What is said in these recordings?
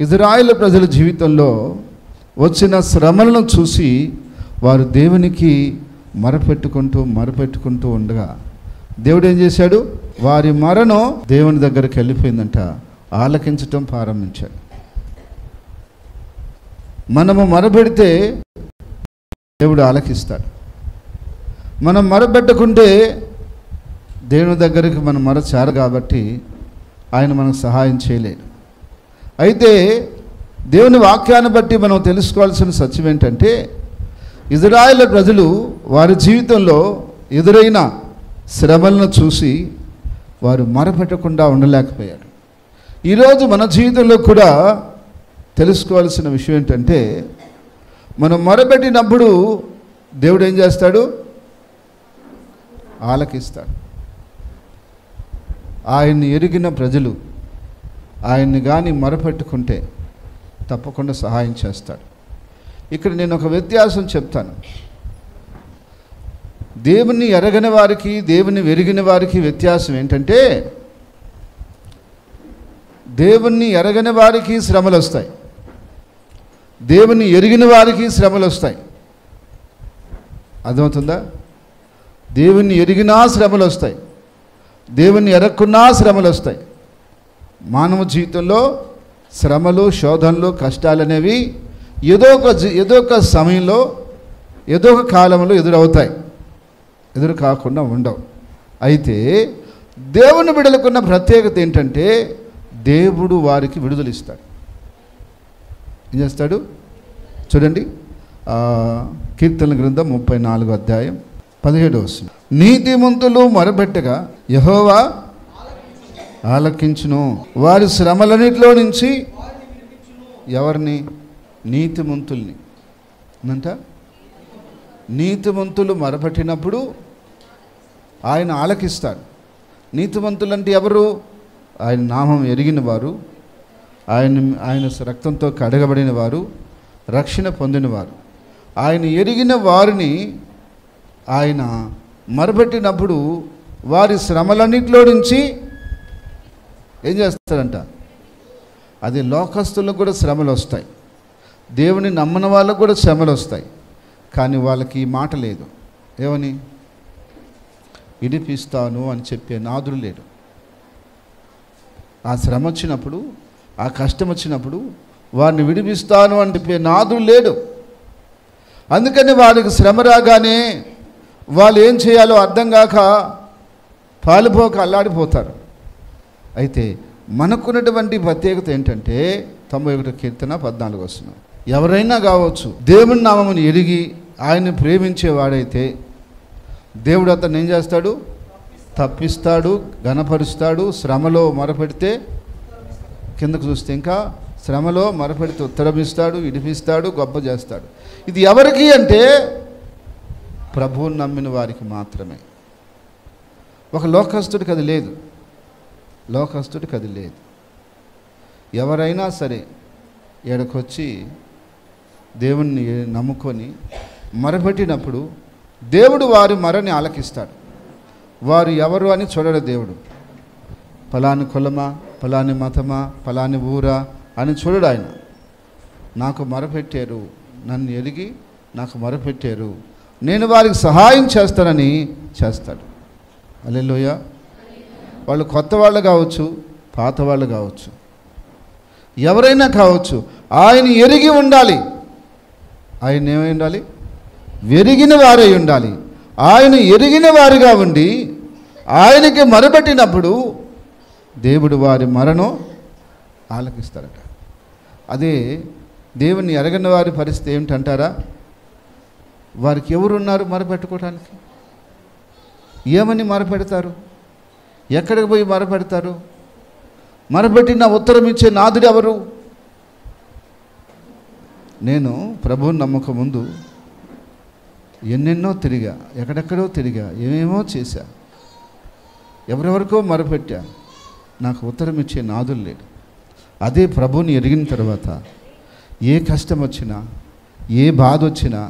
ఇజ్రాయేలు ప్రజల జీవితంలో వచ్చిన శ్రమలను చూసి వారు దేవునికి మొరపెట్టుకుంటూ ఉండగా దేవుడు ఏం చేశాడు? వారి మరణం దేవుని దగ్గరికి వెళ్ళిపోయిందంట, ఆలకించటం ప్రారంభించాడు. మనము మొరపెడితే దేవుడు ఆలకిస్తాడు. మనం మొరపెట్టుకుంటే దేవుని దగ్గరికి మన మొర చేర కాబట్టి ఆయన మనకు సహాయం చేయలేడు. అయితే దేవుని వాక్యాన్ని బట్టి మనం తెలుసుకోవాల్సిన సత్యం ఏంటంటే, ఇజ్రాయేలు ప్రజలు వారి జీవితంలో ఎదురైన శ్రమలను చూసి వారు మొరపెట్టకుండా ఉండలేకపోయారు. ఈరోజు మన జీవితంలో కూడా తెలుసుకోవాల్సిన విషయం ఏంటంటే, మనం మొరపెట్టినప్పుడు దేవుడు ఏం చేస్తాడు? ఆలకిస్తాడు. ఆయన్ని ఎరిగిన ప్రజలు ఆయన్ని కానీ మొరపెట్టుకుంటే తప్పకుండా సహాయం చేస్తాడు. ఇక్కడ నేను ఒక వ్యత్యాసం చెప్తాను. దేవుని ఎరగని వారికి, దేవుని ఎరిగిన వారికి వ్యత్యాసం ఏంటంటే, దేవుణ్ణి ఎరగని వారికి శ్రమలు వస్తాయి, దేవుని ఎరిగిన వారికి శ్రమలు వస్తాయి. అర్థమవుతుందా? దేవుణ్ణి ఎరిగినా శ్రమలు వస్తాయి, దేవుణ్ణి ఎరక్కున్నా శ్రమలు వస్తాయి. మానవ జీవితంలో శ్రమలు, శోధనలు, కష్టాలు అనేవి ఏదో ఒక సమయంలో, ఏదో ఒక కాలంలో ఎదురవుతాయి, ఎదురు కాకుండా ఉండవు. అయితే దేవుని బిడ్డలకున్న ప్రత్యేకత ఏంటంటే, దేవుడు వారికి విడుదల ఇస్తాడు. ఏం చేస్తాడు? చూడండి, కీర్తనల గ్రంథం 34వ అధ్యాయం 17వ వచనం. నీతిమంతులు మొరపెట్టగా యెహోవా ఆలకించును, వారి శ్రమలన్నిటిలో నుంచి ఎవరిని? నీతిమంతుల్ని. అంట నీతిమంతులు మొరపెట్టినప్పుడు ఆయన ఆలకిస్తాడు. నీతిమంతులు అంటే ఎవరు? ఆయన నామం ఎరిగిన వారు, ఆయన రక్తంతో కడగబడిన వారు, రక్షణ పొందినవారు. ఆయన ఎరిగిన వారిని ఆయన మొరపెట్టినప్పుడు వారి శ్రమలన్నిటిలో నుంచి ఏం చేస్తాడంట? అది లోకస్తులకు కూడా శ్రమలు వస్తాయి, దేవుని నమ్మని వాళ్ళకు కూడా శ్రమలు వస్తాయి. కానీ వాళ్ళకి ఈ మాట లేదు. ఏమని? విడిపిస్తాను అని చెప్పే నాదుడు లేడు. ఆ శ్రమ వచ్చినప్పుడు, ఆ కష్టం వచ్చినప్పుడు వారిని విడిపిస్తాను అని చెప్పే నాదుడు లేడు. అందుకని వారికి శ్రమ రాగానే వాళ్ళు ఏం చేయాలో అర్థం కాక పాలుపోక అల్లాడిపోతారు. అయితే మనకున్నటువంటి ప్రత్యేకత ఏంటంటే, 91 కీర్తన 14వ వచనం. ఎవరైనా కావచ్చు, దేవుని నామమును ఎరిగి ఆయన్ని ప్రేమించేవాడైతే దేవుడు అతన్ని ఏం చేస్తాడు? తప్పిస్తాడు, ఘనపరుస్తాడు. శ్రమలో మొరపెడితే, కిందకు చూస్తే ఇంకా శ్రమలో మొరపెడితే ఉత్తరమిస్తాడు, విడిపిస్తాడు, గొప్ప చేస్తాడు. ఇది ఎవరికి అంటే ప్రభువుని నమ్మిన వారికి మాత్రమే. ఒక లోకస్తుడికి అది లేదు, లోకస్తుడికి అది లేదు. ఎవరైనా సరే ఎడకొచ్చి దేవుణ్ణి నమ్ముకొని మొరపెట్టినప్పుడు దేవుడు వారి మొరని ఆలకిస్తాడు. వారు ఎవరు అని చూడడు దేవుడు. ఫలాని కులమా, ఫలాని మతమా, ఫలాని ఊరా అని చూడడు ఆయన. నాకు మొరపెట్టారు, నన్ను ఎరిగి నాకు మొరపెట్టారు, నేను వారికి సహాయం చేస్తానని చేస్తాడు. హల్లెలూయా. వాళ్ళు కొత్త వాళ్ళు కావచ్చు, పాత వాళ్ళు కావచ్చు, ఎవరైనా కావచ్చు, ఆయన ఎరిగి ఉండాలి. ఆయన ఏమై ఉండాలి? ఎరిగిన వారై ఉండాలి. ఆయన ఎరిగిన వారిగా ఉండి ఆయనకి మొరపెట్టినప్పుడు దేవుడు వారి మొరను ఆలకిస్తారట. అదే దేవుని ఎరగని వారి పరిస్థితి ఏమిటంటారా? వారికి ఎవరున్నారు మొరపెట్టుకోవడానికి? ఏమని మొరపెడతారు? ఎక్కడికి పోయి మొరపెడతారు? మొరపెట్టిన ఉత్తరం ఇచ్చే నాదుడు ఎవరు? నేను ప్రభువుని నమ్మక ముందు ఎన్నెన్నో తిరిగా, ఎక్కడెక్కడో తిరిగా, ఏమేమో చేశా, ఎవరెవరికో మొరపెట్టా, నాకు ఉత్తరం ఇచ్చే నాదుడు లేడు. అదే ప్రభువుని ఎరిగిన తర్వాత ఏ కష్టం వచ్చినా, ఏ బాధ వచ్చినా,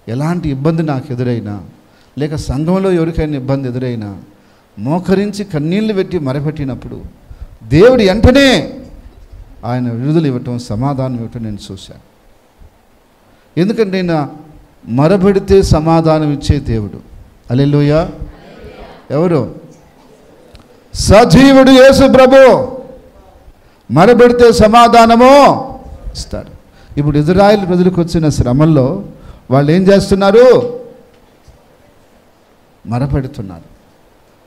ఎలాంటి ఇబ్బంది నాకు ఎదురైనా, లేక సంఘంలో ఎవరికైనా ఇబ్బంది ఎదురైనా మోకరించి కన్నీళ్లు పెట్టి మొరపెట్టినప్పుడు దేవుడు వెంటనే ఆయన విడుదల ఇవ్వటం, సమాధానం ఇవ్వటం నేను చూశాను. ఎందుకంటే ఆయన మరపెడితే సమాధానం ఇచ్చే దేవుడు. హల్లెలూయా. ఎవరు? సజీవుడు యేసు ప్రభు. మరపెడితే సమాధానము ఇస్తాడు. ఇప్పుడు ఇజ్రాయేల్ ప్రజలకు వచ్చిన శ్రమల్లో వాళ్ళు ఏం చేస్తున్నారు? మరపెడుతున్నారు.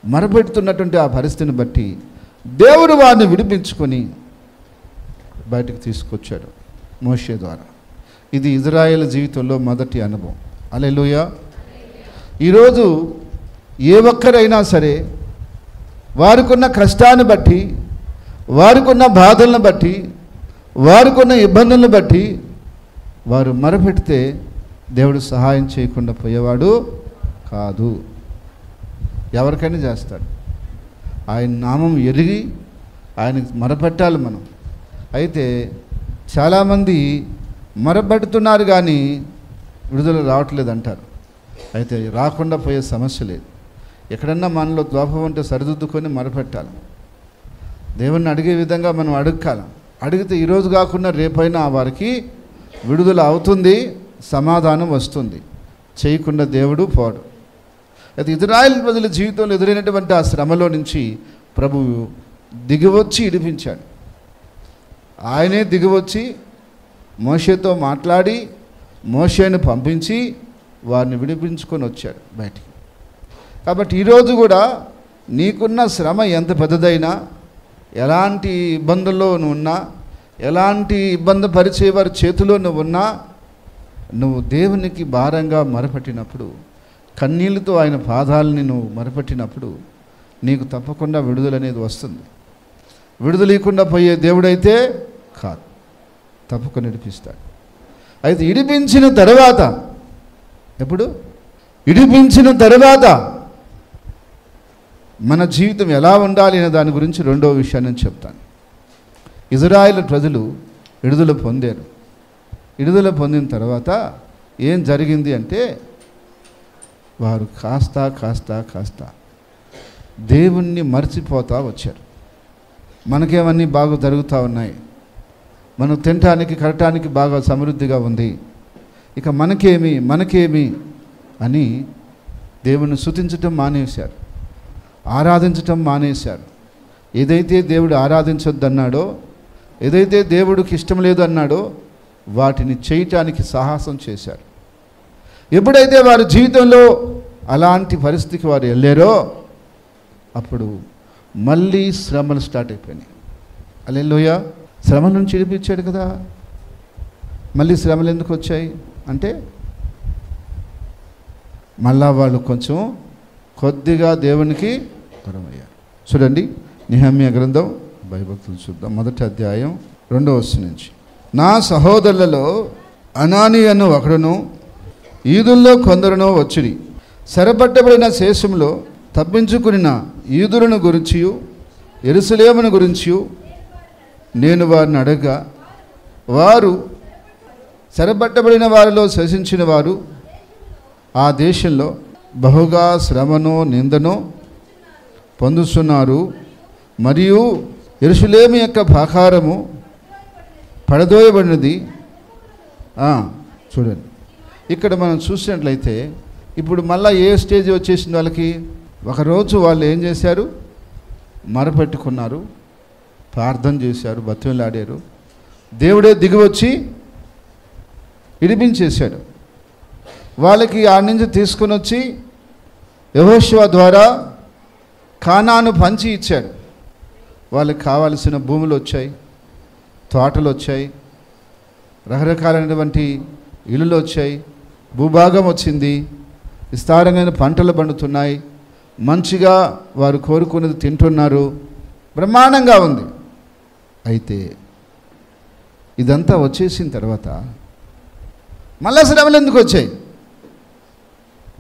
మరపెడుతున్నటువంటి ఆ పరిస్థితిని బట్టి దేవుడు వారిని విడిపించుకొని బయటకు తీసుకొచ్చాడు మోషే ద్వారా. ఇది ఇజ్రాయేల్ జీవితంలో మొదటి అనుభవం. హల్లెలూయా. ఈరోజు ఏ ఒక్కరైనా సరే వారికున్న కష్టాన్ని బట్టి, వారికున్న బాధలను బట్టి, వారికున్న ఇబ్బందులను బట్టి వారు మరపెడితే దేవుడు సహాయం చేయకుండా పోయేవాడు కాదు. ఎవరికైనా చేస్తాడు. ఆయన నామం ఎరిగి ఆయనకు మరపెట్టాలి మనం. అయితే చాలామంది మరపెడుతున్నారు కానీ విడుదల రావట్లేదు అంటారు. అయితే రాకుండా పోయే సమస్య లేదు. ఎక్కడన్నా మనలో దోపం ఉంటే సరిదిద్దుకొని మరపెట్టాలి. దేవుణ్ణి అడిగే విధంగా మనం అడగాలి. అడిగితే ఈరోజు కాకుండా రేపైనా వారికి విడుదల అవుతుంది, సమాధానం వస్తుంది. చేయకుండా దేవుడు పోడు. అయితే ఇజ్రాయేల్ ప్రజల జీవితంలో ఎదురైనటువంటి ఆ శ్రమలో నుంచి ప్రభువు దిగివచ్చి విడిపించాడు. ఆయనే దిగివచ్చి మోషేతో మాట్లాడి మోషేను పంపించి వారిని విడిపించుకొని వచ్చాడు బయటికి. కాబట్టి ఈరోజు కూడా నీకున్న శ్రమ ఎంత పెద్దదైనా, ఎలాంటి ఇబ్బందుల్లో నువ్వు ఉన్నా, ఎలాంటి ఇబ్బంది పరిచే వారి చేతిలో నువ్వు ఉన్నా, నువ్వు దేవునికి భారంగా మరపెట్టినప్పుడు, కన్నీళ్ళతో ఆయన పాదాలని నువ్వు మరపెట్టినప్పుడు నీకు తప్పకుండా విడుదల అనేది వస్తుంది. విడుదల లేకుండా పోయే దేవుడైతే కాదు, తప్పకుండా విడిపిస్తాడు. అయితే విడిపించిన తర్వాత, ఎప్పుడు విడిపించిన తర్వాత మన జీవితం ఎలా ఉండాలి అనే దాని గురించి రెండో విషయాన్ని నేను చెప్తాను. ఇజ్రాయేల్ ప్రజలు విడుదల పొందారు. విడుదల పొందిన తర్వాత ఏం జరిగింది అంటే, వారు కాస్త దేవుణ్ణి మర్చిపోతూ వచ్చారు. మనకేమన్నీ బాగా జరుగుతూ ఉన్నాయి, మనం తినటానికి కరటానికి బాగా సమృద్ధిగా ఉంది, ఇక మనకేమి అని దేవుణ్ణి స్తుతించటం మానేశారు, ఆరాధించటం మానేశారు. ఏదైతే దేవుడు ఆరాధించొద్దన్నాడో, ఏదైతే దేవుడికి ఇష్టం లేదు అన్నాడో వాటిని చేయటానికి సాహసం చేశారు. ఎప్పుడైతే వారి జీవితంలో అలాంటి పరిస్థితికి వారు వెళ్ళారో అప్పుడు మళ్ళీ శ్రమలు స్టార్ట్ అయిపోయినాయి. హల్లెలూయా. శ్రమల నుంచి విడిపించాడు కదా, మళ్ళీ శ్రమలు ఎందుకు వచ్చాయి అంటే, మళ్ళా వాళ్ళు కొంచెం కొద్దిగా దేవునికి దూరమయ్యారు. చూడండి, నెహెమ్యా గ్రంథం భయభక్తులు చూద్దాం. 1వ అధ్యాయం 2వ వచనం నుంచి. నా సహోదరులలో అనాని అను ఒకడును యూదుల్లో కొందరును వచ్చిరి. చెరపట్టబడిన శేషంలో తప్పించుకున్న యూదులను గురించి, యెరూషలేమును గురించి నేను వారిని అడగగా, వారు చెరపట్టబడిన వారిలో శేషించిన వారు ఆ దేశంలో బహుగా శ్రమను నిందను పొందుతున్నారు, మరియు యెరూషలేము యొక్క ప్రాకారము పడదోయబడినది. చూడండి, ఇక్కడ మనం చూసినట్లయితే ఇప్పుడు మళ్ళీ ఏ స్టేజ్ వచ్చేసింది వాళ్ళకి. ఒకరోజు వాళ్ళు ఏం చేశారు? మరపెట్టుకున్నారు, ప్రార్థన చేశారు, బతిమలాడారు. దేవుడే దిగివచ్చి విడిపించేశాడు. వాళ్ళకి ఆ నుంచి తీసుకుని వచ్చి యెహోషువ ద్వారా కానాను పంచి ఇచ్చాడు. వాళ్ళకి కావాల్సిన భూములు వచ్చాయి, తోటలు వచ్చాయి, రకరకాలైనటువంటి ఇల్లులు వచ్చాయి, భూభాగం వచ్చింది, విస్తారమైన పంటలు పండుతున్నాయి, మంచిగా వారు కోరుకున్నది తింటున్నారు, బ్రహ్మాండంగా ఉంది. అయితే ఇదంతా వచ్చేసిన తర్వాత మళ్ళా శ్రమలు ఎందుకు వచ్చాయి?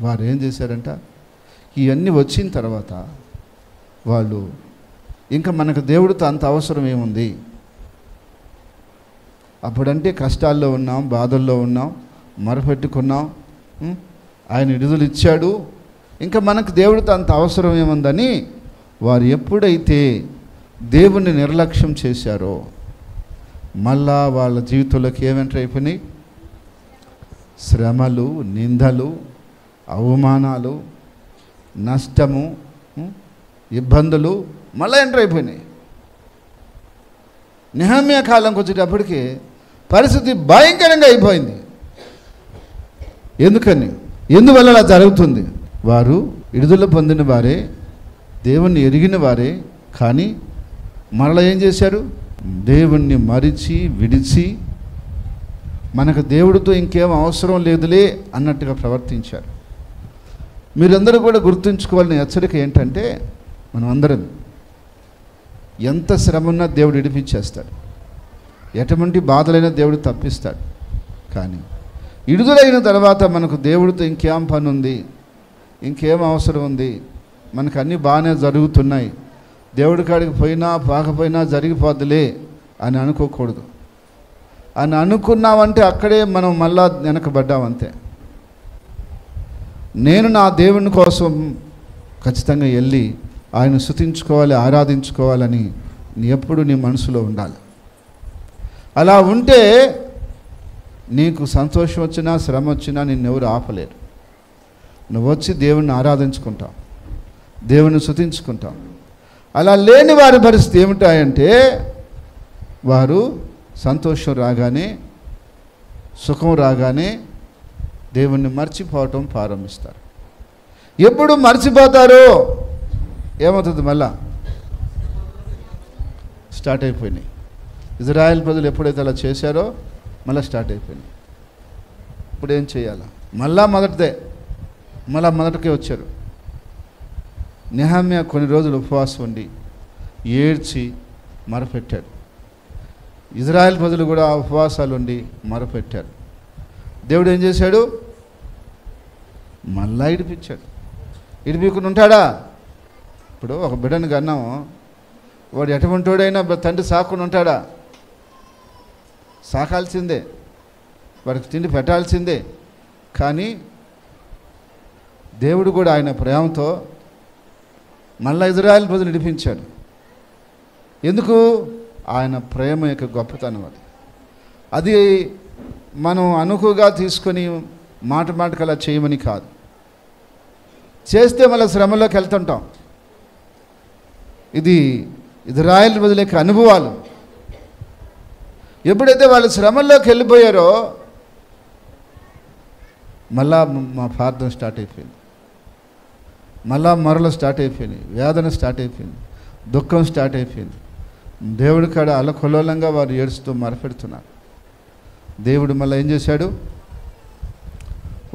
వారు ఏం చేశారంట, ఇవన్నీ వచ్చిన తర్వాత వాళ్ళు ఇంకా మనకు దేవుడితో అంత అవసరం ఏముంది, అప్పుడంటే కష్టాల్లో ఉన్నాం, బాధల్లో ఉన్నాం, మరపెట్టుకున్నాం, ఆయన విడుదల ఇచ్చాడు, ఇంకా మనకు దేవుడితో అంత అవసరం ఏముందని వారు ఎప్పుడైతే దేవుణ్ణి నిర్లక్ష్యం చేశారో, మళ్ళా వాళ్ళ జీవితంలోకి ఏం ఎంటర్ అయిపోయినాయి? శ్రమలు, నిందలు, అవమానాలు, నష్టము, ఇబ్బందులు మళ్ళీ ఎంటర్ అయిపోయినాయి. నెహమ్యా కాలంకి వచ్చేటప్పటికి పరిస్థితి భయంకరంగా అయిపోయింది. ఎందువల్ల అలా జరుగుతుంది? వారు విడుదల పొందిన వారే, దేవుణ్ణి ఎరిగిన వారే, కానీ మరలా ఏం చేశారు? దేవుణ్ణి మరిచి విడిచి మనకు దేవుడితో ఇంకేం అవసరం లేదులే అన్నట్టుగా ప్రవర్తించారు. మీరందరూ కూడా గుర్తుంచుకోవాలని హెచ్చరిక ఏంటంటే, మనం అందరం ఎంత శ్రమ ఉన్నా దేవుడు విడిపించేస్తాడు, ఎటువంటి బాధలైనా దేవుడు తప్పిస్తాడు. కానీ విడుదలైన తర్వాత మనకు దేవుడితో ఇంకేం పని ఉంది, ఇంకేం అవసరం ఉంది, మనకు అన్నీ బాగానే జరుగుతున్నాయి, దేవుడి కాడికి పోయినా పాకపోయినా జరిగిపోద్దులే అని అనుకోకూడదు. అని అనుకున్నామంటే అక్కడే మనం మళ్ళా వెనకబడ్డామంతే. నేను నా దేవుని కోసం ఖచ్చితంగా వెళ్ళి ఆయన స్తుతించుకోవాలి, ఆరాధించుకోవాలని ఎప్పుడు నీ మనసులో ఉండాలి. అలా ఉంటే నీకు సంతోషం వచ్చినా శ్రమ వచ్చినా నిన్నెవరు ఆపలేరు. నువ్వు వచ్చి దేవుణ్ణి ఆరాధించుకుంటావు, దేవుని స్తుతించుకుంటావు. అలా లేని వారి పరిస్థితి ఏమిటాయంటే, వారు సంతోషం రాగానే, సుఖం రాగానే దేవుణ్ణి మర్చిపోవటం ప్రారంభిస్తారు. ఎప్పుడు మర్చిపోతారో ఏమవుతుంది? మళ్ళా స్టార్ట్ అయిపోయినాయి. ఇజ్రాయెల్ ప్రజలు ఎప్పుడైతే అలా చేశారో మళ్ళీ స్టార్ట్ అయిపోయినాయి. ఇప్పుడు ఏం చేయాలా? మళ్ళా మొదటికే వచ్చారు. నెహమ్యా కొన్ని రోజులు ఉపవాసం ఉండి ఏడ్చి మొరపెట్టాడు. ఇజ్రాయెల్ ప్రజలు కూడా ఉపవాసాలు ఉండి మొరపెట్టారు. దేవుడు ఏం చేశాడు? మళ్ళా ఇడిపించాడు. ఇడిపించుకుని ఉంటాడా? ఇప్పుడు ఒక బిడ్డను కన్నాం, వాడు ఎటువంటివాడైనా తండ్రి సాకుని ఉంటాడా? సాకాల్సిందే, వాడికి తిండి పెట్టాల్సిందే. కానీ దేవుడు కూడా ఆయన ప్రేమతో మళ్ళా ఇజ్రాయెల్ ప్రజలు నడిపించాడు. ఎందుకు? ఆయన ప్రేమ యొక్క గొప్పతనం అది మనం అనుకుగా తీసుకొని మాటకు అలా చేయమని కాదు. చేస్తే మళ్ళీ శ్రమలోకి వెళ్తుంటాం. ఇది ఇజ్రాయెల్ ప్రజల యొక్క అనుభవాలు. ఎప్పుడైతే వాళ్ళు శ్రమల్లోకి వెళ్ళిపోయారో మళ్ళా మా ప్రార్థన స్టార్ట్ అయిపోయింది, మళ్ళా మొరలు స్టార్ట్ అయిపోయినాయి, వేదన స్టార్ట్ అయిపోయింది, దుఃఖం స్టార్ట్ అయిపోయింది. దేవుడి కాడ అల్లకొల్లోలంగా వారు ఏడుస్తూ మొరపెడుతున్నారు. దేవుడు మళ్ళీ ఏం చేశాడు?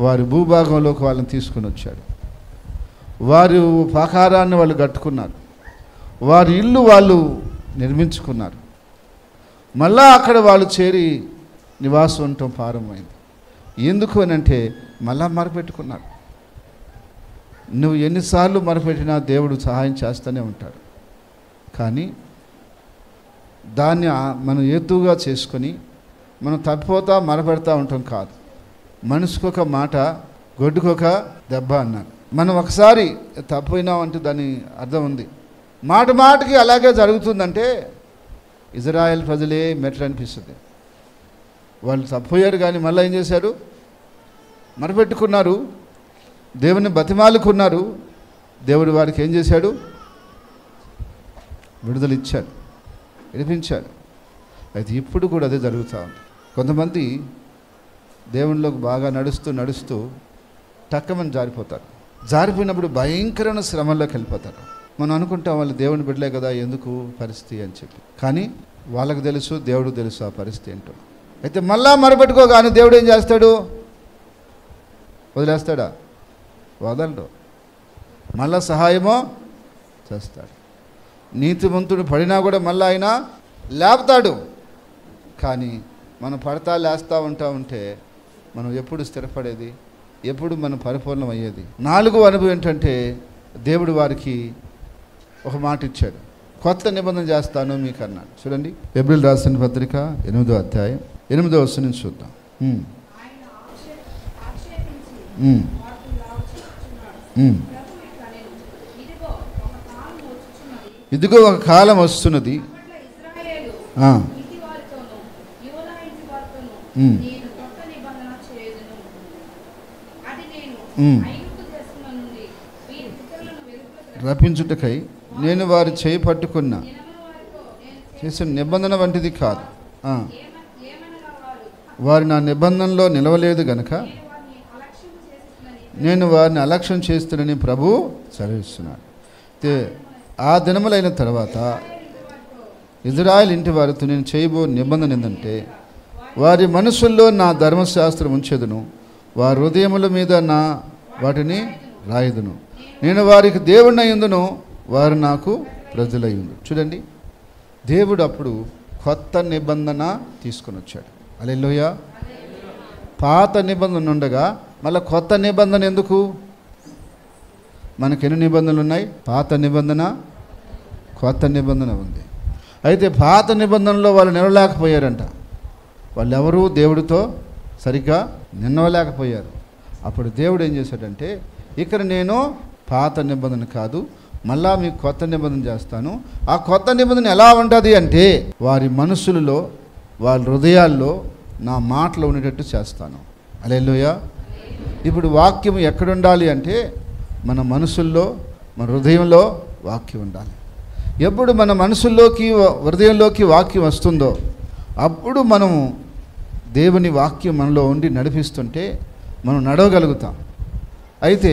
వారి భూభాగంలోకి వాళ్ళని తీసుకుని వచ్చాడు. వారి ప్రాకారాన్ని వాళ్ళు కట్టుకున్నారు, వారి ఇల్లు వాళ్ళు నిర్మించుకున్నారు. మళ్ళా అక్కడ వాళ్ళు చేరి నివాసం ఉండటం ప్రారంభమైంది. ఎందుకు అని అంటే మళ్ళా మొరపెట్టుకున్నారు. నువ్వు ఎన్నిసార్లు మొరపెట్టినా దేవుడు సహాయం చేస్తూనే ఉంటాడు. కానీ దాన్ని మనం ఏతుగా చేసుకొని మనం తప్పిపోతా మొరపెడతా ఉంటాం కాదు. మనిషికొక మాట, గొడ్డుకొక దెబ్బ అన్నారు. మనం ఒకసారి తప్పిపోయినామంటే దాని అర్థం ఉంది. మాటకి అలాగే జరుగుతుందంటే ఇజ్రాయెల్ ప్రజలే మెట్లు అనిపిస్తుంది. వాళ్ళు తప్పిపోయారు కానీ మళ్ళీ ఏం చేశారు? మొరపెట్టుకున్నారు, దేవుని బతిమాలుకున్నారు. దేవుడు వారికి ఏం చేశాడు? విడుదల ఇచ్చాడు, విడిపించాడు. అయితే ఇప్పుడు కూడా అదే జరుగుతూ ఉంది. కొంతమంది దేవునిలోకి బాగా నడుస్తూ టక్కమని జారిపోతారు. జారిపోయినప్పుడు భయంకరమైన శ్రమల్లోకి వెళ్ళిపోతారు. మనం అనుకుంటాం వాళ్ళు దేవుని బిడ్డలే కదా, ఎందుకు పరిస్థితి అని చెప్పి. కానీ వాళ్ళకు తెలుసు, దేవుడు తెలుసు ఆ పరిస్థితి ఏంటో. అయితే మళ్ళా మొరపెట్టుకోగానే దేవుడు ఏం చేస్తాడు? వదిలేస్తాడా? వదలడు. మళ్ళా సహాయమో చేస్తాడు. నీతిమంతుడు పడినా కూడా మళ్ళీ ఆయన లేపుతాడు. కానీ మనం పడతా లేస్తూ ఉంటే మనం ఎప్పుడు స్థిరపడేది? ఎప్పుడు మనం పరిపూర్ణం అయ్యేది? 4వ అనుభవం ఏంటంటే, దేవుడు వారికి ఒక మాట ఇచ్చాడు. కొత్త నిబంధన చేస్తాను మీకు అన్నాడు. చూడండి, హెబ్రీయులకు రాసిన పత్రిక 8వ అధ్యాయం 8వ వచనం నుంచి చూద్దాం. ఇదిగో ఒక కాలం వస్తున్నది, రప్పించుటకై నేను వారి చేయి పట్టుకున్నా చేసిన నిబంధన వంటిది కాదు. వారు నా నిబంధనలో నిలవలేదు గనక నేను వారిని అలక్ష్యం చేస్తున్నని ప్రభు సెలవిస్తున్నాడు. ఆ దినములైన తర్వాత ఇజ్రాయెల్ ఇంటి వారితో నేను చేయబో నిబంధన ఏంటంటే, వారి మనసుల్లో నా ధర్మశాస్త్రం ఉంచెదను, వారి హృదయముల మీద నా వాటిని రాయుదును, నేను వారికి దేవుడినయ్యుందును, వారు నాకు ప్రజలయ్యుండు. చూడండి, దేవుడు అప్పుడు కొత్త నిబంధన తీసుకొని వచ్చాడు. హల్లెలూయా. పాత నిబంధన ఉండగా మళ్ళీ కొత్త నిబంధన ఎందుకు? మనకు ఎన్ని నిబంధనలు ఉన్నాయి? పాత నిబంధన, కొత్త నిబంధన ఉంది. అయితే పాత నిబంధనలో వాళ్ళు నిలవలేకపోయారంట. వాళ్ళు ఎవరు దేవుడితో సరిగ్గా నిలవలేకపోయారు. అప్పుడు దేవుడు ఏం చేశాడంటే, ఇక్కడ నేను పాత నిబంధన కాదు, మళ్ళా మీకు కొత్త నిబంధన చేస్తాను. ఆ కొత్త నిబంధన ఎలా ఉంటుంది అంటే, వారి మనసులలో వారి హృదయాల్లో నా మాటలు ఉండేటట్టు చేస్తాను. హల్లెలూయా. ఇప్పుడు వాక్యం ఎక్కడుండాలి అంటే, మన మనసుల్లో మన హృదయంలో వాక్యం ఉండాలి. ఎప్పుడు మన మనసుల్లోకి హృదయంలోకి వాక్యం వస్తుందో అప్పుడు మనము దేవుని వాక్యం మనలో ఉండి నడిపిస్తుంటే మనం నడవగలుగుతాం. అయితే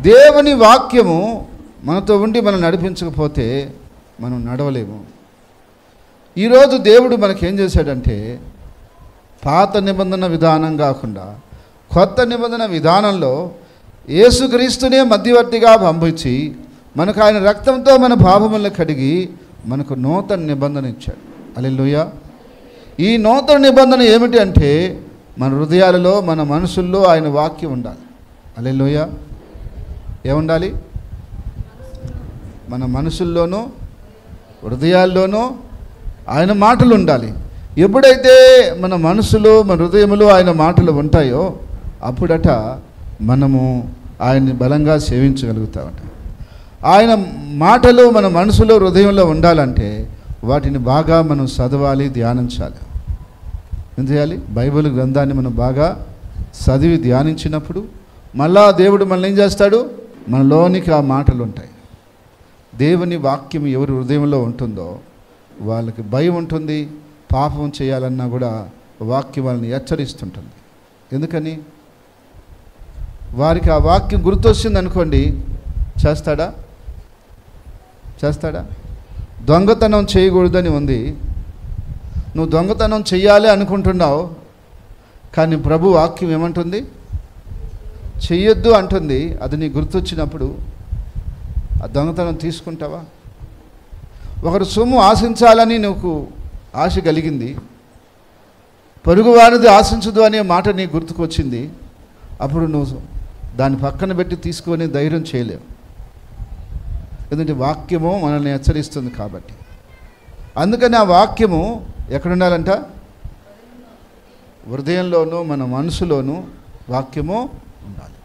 దేవుని వాక్యము మనతో ఉండి మనం నడిపించకపోతే మనం నడవలేము. ఈరోజు దేవుడు మనకేం చేశాడంటే, పాత నిబంధన విధానం కాకుండా కొత్త నిబంధన విధానంలో యేసుక్రీస్తునే మధ్యవర్తిగా పంపించి మనకు ఆయన రక్తంతో మన పాపములను కడిగి మనకు నూతన నిబంధన ఇచ్చాడు. హల్లెలూయా. ఈ నూతన నిబంధన ఏమిటి అంటే, మన హృదయాలలో మన మనసుల్లో ఆయన వాక్యం ఉండాలి. హల్లెలూయా. ఏముండాలి? మన మనసుల్లోనూ హృదయాల్లోనూ ఆయన మాటలు ఉండాలి. ఎప్పుడైతే మన మనసులో మన హృదయంలో ఆయన మాటలు ఉంటాయో అప్పుడట మనము ఆయన్ని బలంగా సేవించగలుగుతామట. ఆయన మాటలు మన మనసులో హృదయంలో ఉండాలంటే వాటిని బాగా మనం చదవాలి, ధ్యానించాలి. ఏం చేయాలి? బైబిల్ గ్రంథాన్ని మనం బాగా చదివి ధ్యానించినప్పుడు మళ్ళా దేవుడు మనల్ని ఏం చేస్తాడు? మనలోనికి ఆ మాటలు ఉంటాయి. దేవుని వాక్యం ఎవరి హృదయంలో ఉంటుందో వాళ్ళకి భయం ఉంటుంది. పాపం చేయాలన్నా కూడా వాక్యం వాళ్ళని హెచ్చరిస్తుంటుంది. ఎందుకని? వారికి ఆ వాక్యం గుర్తొచ్చింది అనుకోండి, చేస్తాడా? దొంగతనం చేయకూడదని ఉంది, నువ్వు దొంగతనం చెయ్యాలి అనుకుంటున్నావు, కానీ ప్రభు వాక్యం ఏమంటుంది? చెయ్యొద్దు అంటుంది. అది నీ గుర్తొచ్చినప్పుడు ఆ దొంగతనం తీసుకుంటావా? ఒకరు సొమ్ము ఆశించాలని నువ్వు ఆశ కలిగింది, పొరుగువారిది ఆశించదు అనే మాట నీకు గుర్తుకొచ్చింది. అప్పుడు నువ్వు దాన్ని పక్కన పెట్టి తీసుకొని ధైర్యం చేయలేవు. ఎందుకంటే వాక్యము మనల్ని హెచ్చరిస్తుంది కాబట్టి. అందుకని ఆ వాక్యము ఎక్కడుండాలంట? హృదయంలోనూ మన మనసులోనూ వాక్యము ఉండాలి.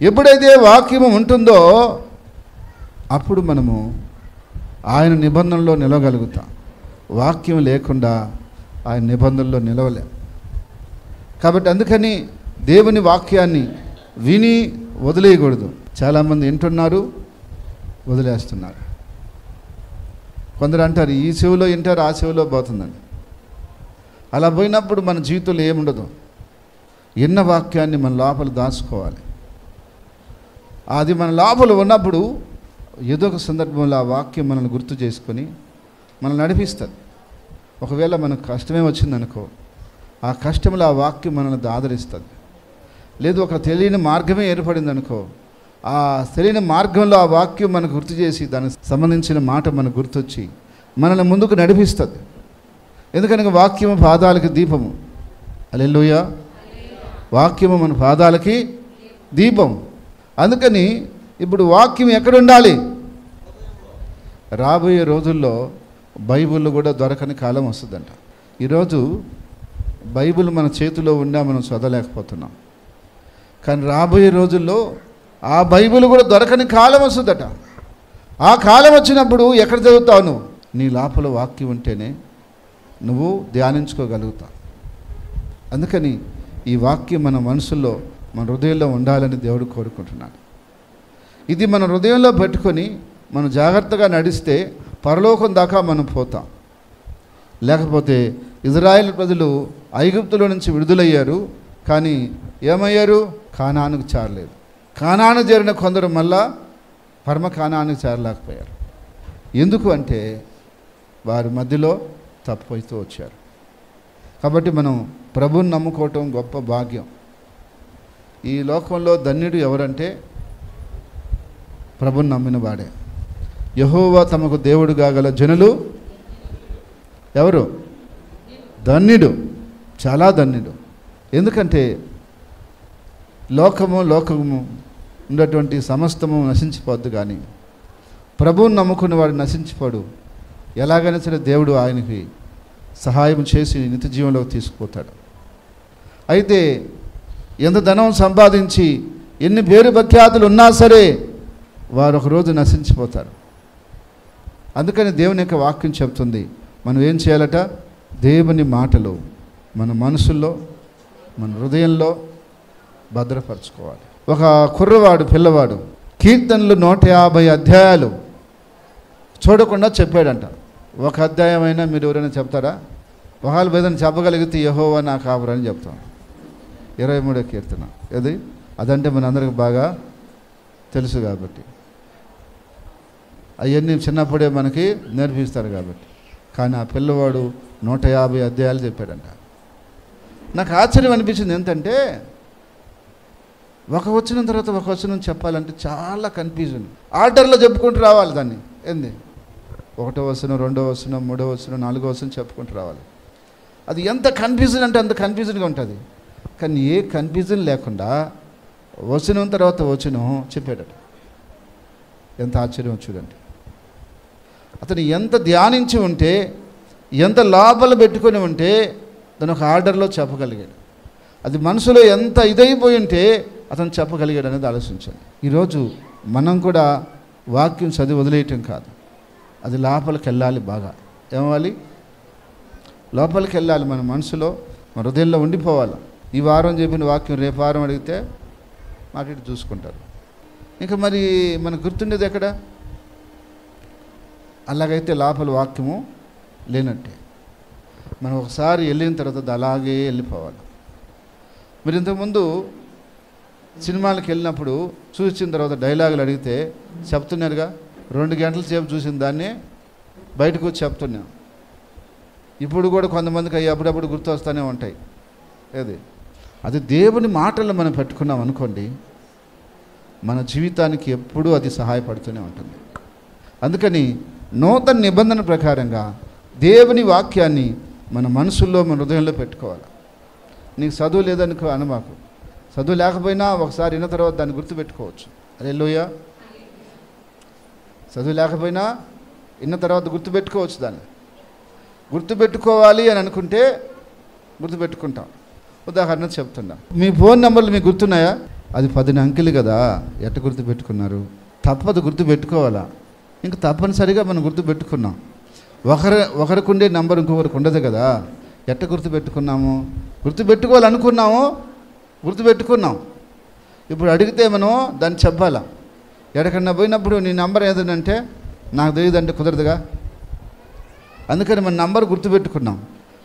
ఎప్పుడైతే వాక్యము ఉంటుందో అప్పుడు మనము ఆయన నిబంధనలో నిలవగలుగుతాం. వాక్యం లేకుండా ఆయన నిబంధనలో నిలవలేం. కాబట్టి అందుకని దేవుని వాక్యాన్ని విని వదిలేయకూడదు. చాలామంది వింటున్నారు, వదిలేస్తున్నారు. కొందరు అంటారు ఈ చెవిలో వింటారు, ఆ చెవిలో పోతుందని. అలా పోయినప్పుడు మన జీవితంలో ఏముండదు. విన్న వాక్యాన్ని మన లోపల దాచుకోవాలి. అది మన లోపల ఉన్నప్పుడు ఏదో ఒక సందర్భంలో ఆ వాక్యం మనల్ని గుర్తు చేసుకొని మనల్ని నడిపిస్తుంది. ఒకవేళ మనకు కష్టమే వచ్చిందనుకో, ఆ కష్టంలో ఆ వాక్యం మనల్ని ఆదరిస్తుంది. లేదు ఒక తెలియని మార్గమే ఏర్పడింది అనుకో, ఆ తెలియని మార్గంలో ఆ వాక్యం మనకు గుర్తు చేసి దానికి సంబంధించిన మాట మనకు గుర్తొచ్చి మనల్ని ముందుకు నడిపిస్తుంది. ఎందుకనగా వాక్యము పాదాలకి దీపము. హల్లెలూయా. వాక్యము మన పాదాలకి దీపం. అందుకని ఇప్పుడు వాక్యం ఎక్కడ ఉండాలి? రాబోయే రోజుల్లో బైబిల్ కూడా దొరకని కాలం వస్తుందంట. ఈరోజు బైబిల్ మన చేతిలో ఉన్నా మనం చదవలేకపోతున్నాం. కానీ రాబోయే రోజుల్లో ఆ బైబిల్ కూడా దొరకని కాలం వస్తుందట. ఆ కాలం వచ్చినప్పుడు ఎక్కడ చదువుతావు నువ్వు? నీ లోపల వాక్యం ఉంటేనే నువ్వు ధ్యానించుకోగలుగుతావు. అందుకని ఈ వాక్యం మన మనసులో, మన హృదయంలో ఉండాలని దేవుడు కోరుకుంటున్నాడు. ఇది మన హృదయంలో పెట్టుకొని మనం జాగ్రత్తగా నడిస్తే పరలోకం దాకా మనం పోతాం. లేకపోతే ఇజ్రాయేల్ ప్రజలు ఐగుప్తులో నుంచి విడుదలయ్యారు, కానీ ఏమయ్యారు? కానానుకు చేరలేదు. కానాను చేరిన కొందరు మళ్ళా పరమ కానానుకు చేరలేకపోయారు. ఎందుకు అంటే వారి మధ్యలో తప్పిపోతూ వచ్చారు. కాబట్టి మనం ప్రభువుని నమ్ముకోవటం గొప్ప భాగ్యం. ఈ లోకంలో ధన్యుడు ఎవరంటే ప్రభువుని నమ్మిన వాడే. యెహోవా తమకు దేవుడుగా గల జనులు ఎవరు? ధన్యుడు, చాలా ధన్యుడు. ఎందుకంటే లోకము ఉన్నటువంటి సమస్తము నశించిపోద్దు, కానీ ప్రభువుని నమ్ముకున్న వాడు నశించిపోడు. ఎలాగైనా సరే దేవుడు ఆయనకి సహాయం చేసి నిత్య జీవంలోకి తీసుకుపోతాడు. అయితే ఎంత ధనం సంపాదించి ఎన్ని పేరు ప్రఖ్యాతులు ఉన్నా సరే వారు ఒకరోజు నశించిపోతారు. అందుకని దేవుని యొక్క వాక్యం చెప్తుంది, మనం ఏం చేయాలట? దేవుని మాటలు మన మనసుల్లో, మన హృదయంలో భద్రపరచుకోవాలి. ఒక కుర్రవాడు, పిల్లవాడు కీర్తనలు 150 అధ్యాయాలు చూడకుండా చెప్పాడంట. ఒక అధ్యాయం అయినా మీరు ఎవరైనా చెప్తారా? ఒకవేళ ఏదైనా చెప్పగలిగితే యెహోవా నా కాపురం అని చెప్తాం. 23వ కీర్తన అది అదంటే మనందరికి బాగా తెలుసు కాబట్టి, అవన్నీ చిన్నప్పుడే మనకి నేర్పిస్తారు కాబట్టి. కానీ ఆ పిల్లవాడు 150 అధ్యాయాలు చెప్పాడంట. నాకు ఆశ్చర్యం అనిపించింది. ఏంటంటే ఒక వచనం తర్వాత ఒక వచనం చెప్పాలంటే చాలా కన్ఫ్యూజన్. ఆర్డర్లో చెప్పుకుంటూ రావాలి దాన్ని. ఏంది? 1వ వచనం, 2వ వచనం, 3వ వచనం, 4వ వచనం చెప్పుకుంటూ రావాలి. అది ఎంత కన్ఫ్యూజన్ అంటే అంత కన్ఫ్యూజన్గా ఉంటుంది. కానీ ఏ కన్ఫ్యూజన్ లేకుండా వచనం తర్వాత వచనం చెప్పాడట. ఎంత ఆశ్చర్యం చూడండి. అతను ఎంత ధ్యానించి ఉంటే, ఎంత లోపల పెట్టుకొని ఉంటే దాని ఒక ఆర్డర్లో చెప్పగలిగాడు. అది మనసులో ఎంత ఇదైపోయి ఉంటే అతను చెప్పగలిగాడు అనేది ఆలోచించండి. ఈరోజు మనం కూడా వాక్యం చదివి వదిలేయటం కాదు, అది లోపలికి వెళ్ళాలి. బాగా ఏమవ్వాలి? లోపలికి వెళ్ళాలి. మన మనసులో, మన హృదయంలో ఉండిపోవాలి. ఈ వారం చెప్పిన వాక్యం రేపు వారం అడిగితే మాట ఇటు చూసుకుంటారు. ఇంకా మరి మనకు గుర్తుండేది ఎక్కడ? అలాగైతే లోపల వాక్యము లేనట్టే. మనం ఒకసారి వెళ్ళిన తర్వాత అది అలాగే వెళ్ళిపోవాలి. మీరు ఇంతకుముందు సినిమాలకు వెళ్ళినప్పుడు చూసిన తర్వాత డైలాగులు అడిగితే చెప్తున్నారుగా, 2 గంటల సేపు చూసిన దాన్ని బయటకు వచ్చి చెప్తున్నాం. ఇప్పుడు కూడా కొంతమందికి అవి అప్పుడప్పుడు గుర్తు వస్తూనే ఉంటాయి. అది దేవుని మాటలు మనం పెట్టుకున్నాం అనుకోండి, మన జీవితానికి ఎప్పుడూ అది సహాయపడుతూనే ఉంటుంది. అందుకని నూతన నిబంధన ప్రకారంగా దేవుని వాక్యాన్ని మన మనసుల్లో, మన హృదయంలో పెట్టుకోవాలి. నీకు చదువు లేదనుకో అనమాకు. చదువు లేకపోయినా ఒకసారి విన్న తర్వాత దాన్ని గుర్తుపెట్టుకోవచ్చు. హల్లెలూయా. చదువు లేకపోయినా విన్న తర్వాత గుర్తుపెట్టుకోవచ్చు. దాన్ని గుర్తుపెట్టుకోవాలి అని అనుకుంటే గుర్తుపెట్టుకుంటాం. ఉదాహరణ చెప్తున్నా, మీ ఫోన్ నెంబర్లు మీకు గుర్తున్నాయా? అది 10 అంకెలు కదా, ఎట్ట గుర్తుపెట్టుకున్నారు? తప్పదు, గుర్తుపెట్టుకోవాలా. ఇంక తప్పనిసరిగా మనం గుర్తుపెట్టుకున్నాం. ఒకరికి ఉండే నంబర్ ఇంకొకరికి ఉండదు కదా, ఎట్ట గుర్తుపెట్టుకున్నాము? గుర్తుపెట్టుకోవాలనుకున్నాము, గుర్తుపెట్టుకున్నాం. ఇప్పుడు అడిగితే మనం దాన్ని చెప్పాలా. ఎక్కడికన్నా పోయినప్పుడు నీ నంబర్ ఏదంటే నాకు తెలియదంటే కుదరదుగా. అందుకని మన నంబర్ గుర్తుపెట్టుకున్నాం.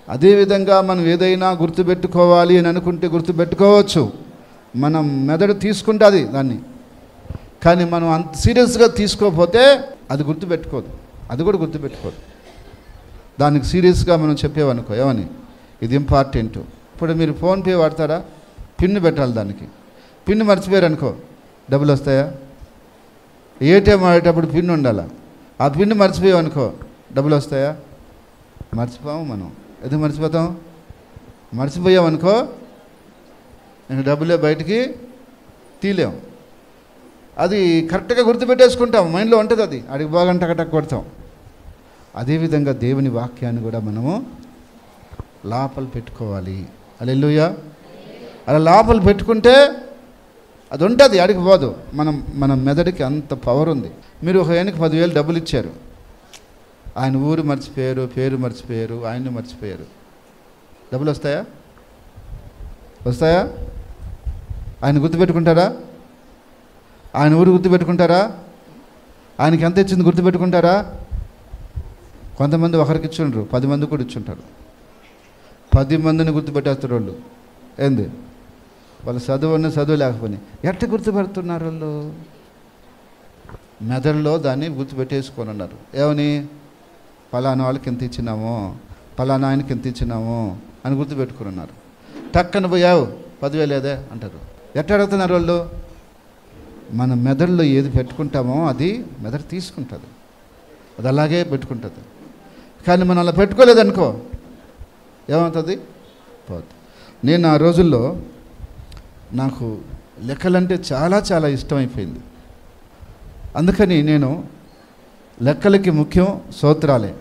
అదేవిధంగా మనం ఏదైనా గుర్తుపెట్టుకోవాలి అని అనుకుంటే గుర్తుపెట్టుకోవచ్చు. మనం మెదడు తీసుకుంటుంది దాన్ని. కానీ మనం అంత సీరియస్గా తీసుకోకపోతే అది గుర్తుపెట్టుకోదు, అది కూడా గుర్తుపెట్టుకోదు. దానికి సీరియస్గా మనం చెప్పేవనుకో, ఏమని ఇది ఇంపార్టెంట్. ఇప్పుడు మీరు ఫోన్పే వాడతారా? పిన్ పెట్టాలి దానికి. పిన్ మర్చిపోయారు అనుకో, డబ్బులు వస్తాయా? ఏటీఎం వాడేటప్పుడు పిన్ ఉండాలా. ఆ పిన్ మర్చిపోయావనుకో డబ్బులు వస్తాయా? మర్చిపోము. మనం ఎందుకు మర్చిపోతాం? మర్చిపోయామనుకో ఇంక డబ్బులే బయటికి తీలేం. అది కరెక్ట్గా గుర్తుపెట్టేసుకుంటాం, మైండ్లో ఉంటుంది. అది అడిగి బాగా టకటక్ కొడతాం. అదేవిధంగా దేవుని వాక్యాన్ని కూడా మనము లోపల పెట్టుకోవాలి. హల్లెలూయా. అలా లోపల పెట్టుకుంటే అది ఉంటుంది, అడిగి పోదు. మన మెదడుకి అంత పవర్ ఉంది. మీరు ఒక ఆయనకి 10,000 డబ్బులు ఇచ్చారు, ఆయన ఊరు మర్చిపోయారు, పేరు మర్చిపోయారు, ఆయన్ని మర్చిపోయారు, డబ్బులు వస్తాయా? వస్తాయా? ఆయన గుర్తుపెట్టుకుంటారా? ఆయన ఊరు గుర్తుపెట్టుకుంటారా? ఆయనకి ఎంత ఇచ్చింది గుర్తుపెట్టుకుంటారా? కొంతమంది ఒకరికి ఇచ్చుండ్రు, 10 మంది కూడా ఇచ్చుంటారు. 10 మందిని గుర్తుపెట్టేస్తారు వాళ్ళు. ఏంది వాళ్ళు చదువు లేకపోయినా ఎట్ట గుర్తుపెడుతున్నారు వాళ్ళు? మెదడులో దాన్ని గుర్తుపెట్టేసుకొని ఉన్నారు. ఏమని? పలానా వాళ్ళకి ఎంత ఇచ్చినాము, పలానా ఆయనకి ఎంత ఇచ్చినాము అని గుర్తుపెట్టుకుని ఉన్నారు. టక్కన పోయావు 10,000 లేదే అంటారు. ఎట్ట అడుగుతున్నారు వాళ్ళు? మన మెదడులో ఏది పెట్టుకుంటామో అది మెదడు తీసుకుంటుంది, అది అలాగే పెట్టుకుంటుంది. కానీ మనం అలా పెట్టుకోలేదనుకో ఏమవుతుంది? పోతుంది. నేను ఆ రోజుల్లో నాకు లెక్కలంటే చాలా చాలా ఇష్టమైపోయింది. అందుకని నేను లెక్కలకి ముఖ్యం సూత్రాలే.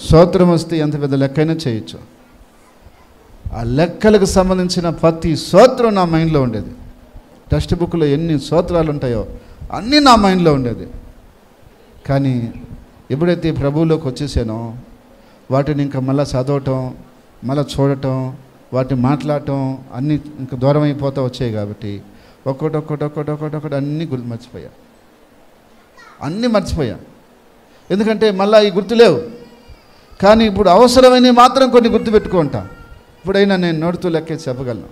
సూత్రం వస్తే ఎంత పెద్ద లెక్కైనా చేయొచ్చు. ఆ లెక్కలకు సంబంధించిన ప్రతి సూత్రం నా మైండ్లో ఉండేది. టెక్స్ట్ బుక్లో ఎన్ని సూత్రాలు ఉంటాయో అన్నీ నా మైండ్లో ఉండేది. కానీ ఎప్పుడైతే ప్రభువులోకి వచ్చేసానో వాటిని ఇంకా మళ్ళీ చదవటం, మళ్ళీ చూడటం, వాటిని మాట్లాడటం అన్నీ ఇంకా దూరం అయిపోతూ వచ్చాయి. కాబట్టి ఒక్కొక్కటి అన్నీ మర్చిపోయా. ఎందుకంటే మళ్ళీ ఈ గుర్తులేవు. కానీ ఇప్పుడు అవసరమైనవి మాత్రం కొన్ని గుర్తుపెట్టుకుంటా. ఇప్పుడైనా నేను నోటితో లెక్కేసి చెప్పగలను.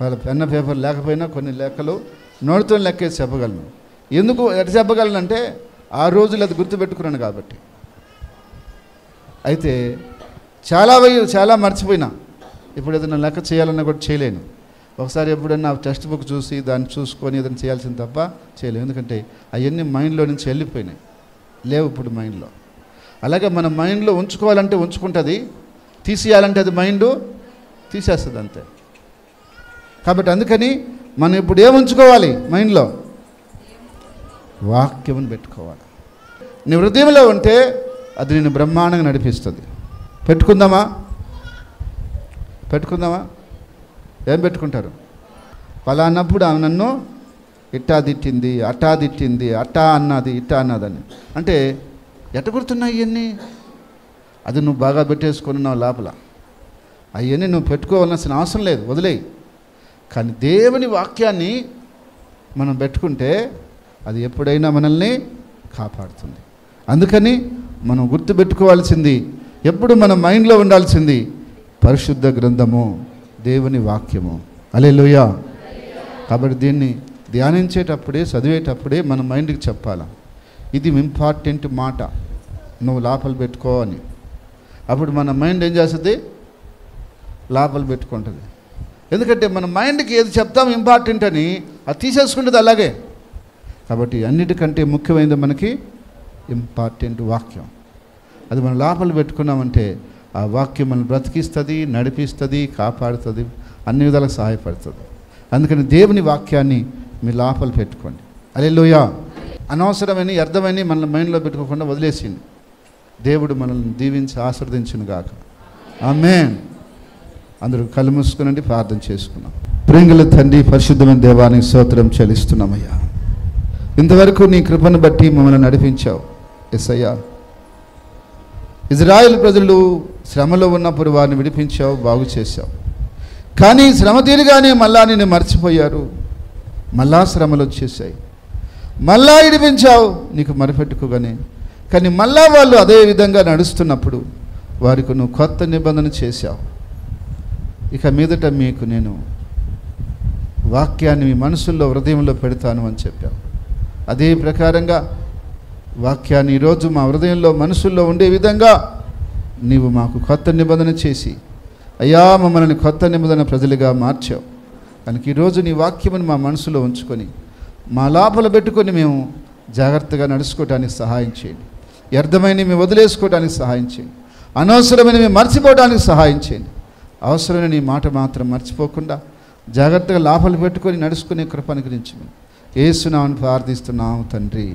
వాళ్ళ పెన్న పేపర్ లేకపోయినా కొన్ని లెక్కలు నోటితో లెక్కేసి చెప్పగలను. ఎందుకు ఎట్లా చెప్పగలనంటే ఆ రోజులు అది గుర్తుపెట్టుకున్నాను కాబట్టి. అయితే చాలా మర్చిపోయినా. ఇప్పుడు ఏదైనా లెక్క చేయాలన్నా కూడా చేయలేను. ఒకసారి ఎప్పుడైనా టెక్స్ట్ బుక్ చూసి దాన్ని చూసుకొని ఏదైనా చేయాల్సింది తప్ప చేయలేము. ఎందుకంటే అవన్నీ మైండ్లో నుంచి వెళ్ళిపోయినాయి, లేవు ఇప్పుడు మైండ్లో. అలాగే మన మైండ్లో ఉంచుకోవాలంటే ఉంచుకుంటుంది, తీసేయాలంటే అది మైండ్ తీసేస్తుంది అంతే. కాబట్టి అందుకని మనం ఇప్పుడు ఏం ఉంచుకోవాలి మైండ్లో? వాక్యం పెట్టుకోవాలి. నీ హృదయంలో ఉంటే అది నేను బ్రహ్మాండంగా నడిపిస్తుంది. పెట్టుకుందామా? ఏం పెట్టుకుంటారు? పలానప్పుడు ఆమె నన్ను ఇట్టా తిట్టింది, అట్టా తిట్టింది, అట్టా అన్నది, ఇట్టా అన్నదని. అంటే ఎట్ట గుర్తున్నాయి ఇవన్నీ? అది నువ్వు బాగా పెట్టేసుకున్నావు లోపల. అవన్నీ నువ్వు పెట్టుకోవాల్సిన అవసరం లేదు, వదిలేయి. కానీ దేవుని వాక్యాన్ని మనం పెట్టుకుంటే అది ఎప్పుడైనా మనల్ని కాపాడుతుంది. అందుకని మనం గుర్తుపెట్టుకోవాల్సింది, ఎప్పుడు మన మైండ్లో ఉండాల్సింది పరిశుద్ధ గ్రంథము, దేవుని వాక్యము. హల్లెలూయా. కాబట్టి దీన్ని ధ్యానించేటప్పుడే, చదివేటప్పుడే మన మైండ్కి చెప్పాలి, ఇది ఇంపార్టెంట్ మాట, నువ్వు లోపల పెట్టుకో అని. అప్పుడు మన మైండ్ ఏం చేస్తుంది? లోపల పెట్టుకుంటుంది. ఎందుకంటే మన మైండ్కి ఏది చెప్తాం ఇంపార్టెంట్ అని అది తీసేసుకుంటుంది అలాగే. కాబట్టి అన్నిటికంటే ముఖ్యమైనది మనకి ఇంపార్టెంట్ వాక్యం. అది మనం లోపల పెట్టుకున్నామంటే ఆ వాక్యం మనం బ్రతికిస్తుంది, నడిపిస్తుంది, కాపాడుతుంది, అన్ని విధాలకు సహాయపడుతుంది. అందుకని దేవుని వాక్యాన్ని మీ లోపల పెట్టుకోండి. హల్లెలూయా. అనవసరమైన అర్థమైన మన మైండ్లో పెట్టుకోకుండా వదిలేసింది. దేవుడు మనల్ని దీవించి ఆశీర్వదించును గాక. ఆమేన్. అందరూ కళ్ళు మూసుకునండి, ప్రార్థన చేసుకున్నాం. ప్రియగల తండ్రి, పరిశుద్ధమైన దేవానికి స్తోత్రం చెల్లిస్తున్నామయ్యా. ఇంతవరకు నీ కృపను బట్టి మమ్మల్ని నడిపించావు యేసయ్యా. ఇజ్రాయేల్ ప్రజలు శ్రమలో ఉన్నప్పుడు వారిని విడిపించావు, బాగు చేశావు. కానీ శ్రమ తీరుగానే మళ్ళా నిన్ను మర్చిపోయారు, మళ్ళా శ్రమలు వచ్చేసాయి, మళ్ళా విడిపించావు నీకు మరిపెట్టుకోగానే. కానీ మళ్ళా వాళ్ళు అదే విధంగా నడుస్తున్నప్పుడు వారికి నువ్వు కొత్త నిబంధన చేశావు. ఇక మీదట మీకు నేను వాక్యాన్ని మీ మనసుల్లో, హృదయంలో పెడతాను అని చెప్పావు. అదే ప్రకారంగా వాక్యాన్ని ఈరోజు మా హృదయంలో, మనసుల్లో ఉండే విధంగా నీవు మాకు కొత్త నిబంధన చేసి అయ్యా మమ్మల్ని కొత్త నిబంధన ప్రజలుగా మార్చావు. కనుక ఈరోజు నీ వాక్యమును మా మనసులో ఉంచుకొని మా లోపల పెట్టుకొని మేము జాగ్రత్తగా నడుచుకోవడానికి సహాయం చేయండి. వ్యర్థమైన మేము వదిలేసుకోవడానికి సహాయం చేయండి. అనవసరమైన మేము మర్చిపోవడానికి సహాయం చేయండి. అవసరమైన నీ మాట మాత్రం మర్చిపోకుండా జాగ్రత్తగా లోపల పెట్టుకొని నడుచుకునే కృప అనుగ్రహించమని యేసు నామమున ప్రార్థిస్తున్నాము తండ్రి.